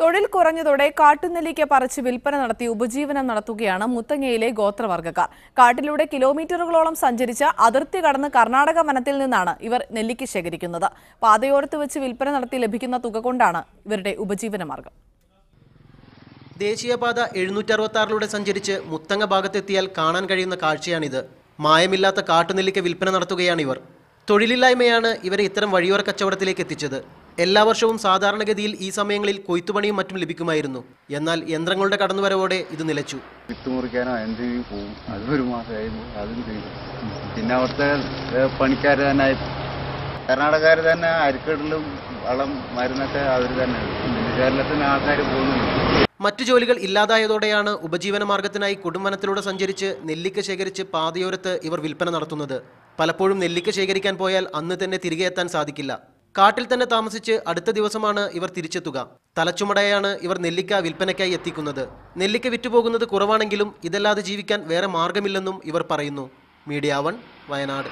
തൊഴിൽ കുറഞ്ഞതോടെ കാട്ടുനെല്ലിക്ക പറിച്ച് വിൽപ്പന നടത്തി ഉപജീവനം നടത്തുകയാണ് മുത്തങ്ങയിലെ ഗോത്രവർഗ്ഗക്കാർ. കാട്ടിലൂടെ കിലോമീറ്ററുകളോളം സഞ്ചരിച്ച് അതിർത്തി കടന്ന് കർണാടക വനത്തിൽ നിന്നാണ് ഇവർ നെല്ലിക്ക ശേഖരിക്കുന്നത്. പാതയോരത്ത് വെച്ച് വിൽപ്പന നടത്തി ലഭിക്കുന്ന തുക കൊണ്ടാണ് ഇവരുടെ ഉപജീവന മാർഗം. ദേശീയപാത 766 സഞ്ചരിച്ച് മുത്തങ്ങ ഭാഗത്തെത്തിയാൽ കാണാൻ കഴിയുന്ന കാഴ്ചയാണിത്. മായമില്ലാത്ത കാട്ടുനെല്ലിക്ക വിൽപ്പന നടത്തുകയാണിവർ. തൊഴിലില്ലായ്മയാണ് ഇവരെ ഇത്തരം വഴിയോര കച്ചവടത്തിലേക്ക് എത്തിച്ചത്. എല്ലാ വർഷവും സാധാരണഗതിയിൽ ഈ സമയങ്ങളിൽ കൊയ്ത്തുപണിയും മറ്റും ലഭിക്കുമായിരുന്നു. എന്നാൽ യന്ത്രങ്ങളുടെ കടന്നുവരവോടെ ഇത് നിലച്ചു. വിത്തുമുറിക്കാനോ എന്തെങ്കിലും പോവും, അതൊരു മാസമായി അതും ചെയ്തു. പിന്നെ അവിടുത്തെ പണിക്കാർ തന്നെ, കർണാടകക്കാർ തന്നെ അരിക്കടലും വളം മരുന്നൊക്കെ അവർ തന്നെ. കേരളത്തിന് ആൾക്കാർ പോകുന്നുണ്ട്. മറ്റു ജോലികൾ ഇല്ലാതായതോടെയാണ് ഉപജീവന മാർഗത്തിനായി കൊടുംവനത്തിലൂടെ സഞ്ചരിച്ച് നെല്ലിക്ക ശേഖരിച്ച് പാതയോരത്ത് ഇവർ വിൽപ്പന നടത്തുന്നത്. പലപ്പോഴും നെല്ലിക്ക ശേഖരിക്കാൻ പോയാൽ അന്ന് തന്നെ തിരികെ എത്താൻ സാധിക്കില്ല. കാട്ടിൽ തന്നെ താമസിച്ച് അടുത്ത ദിവസമാണ് ഇവർ തിരിച്ചെത്തുക. തലച്ചുമടയാണ് ഇവർ നെല്ലിക്ക വിൽപ്പനയ്ക്കായി എത്തിക്കുന്നത്. നെല്ലിക്ക വിറ്റുപോകുന്നത് കുറവാണെങ്കിലും ഇതല്ലാതെ ജീവിക്കാൻ വേറെ മാർഗമില്ലെന്നും ഇവർ പറയുന്നു. മീഡിയ 1 വയനാട്.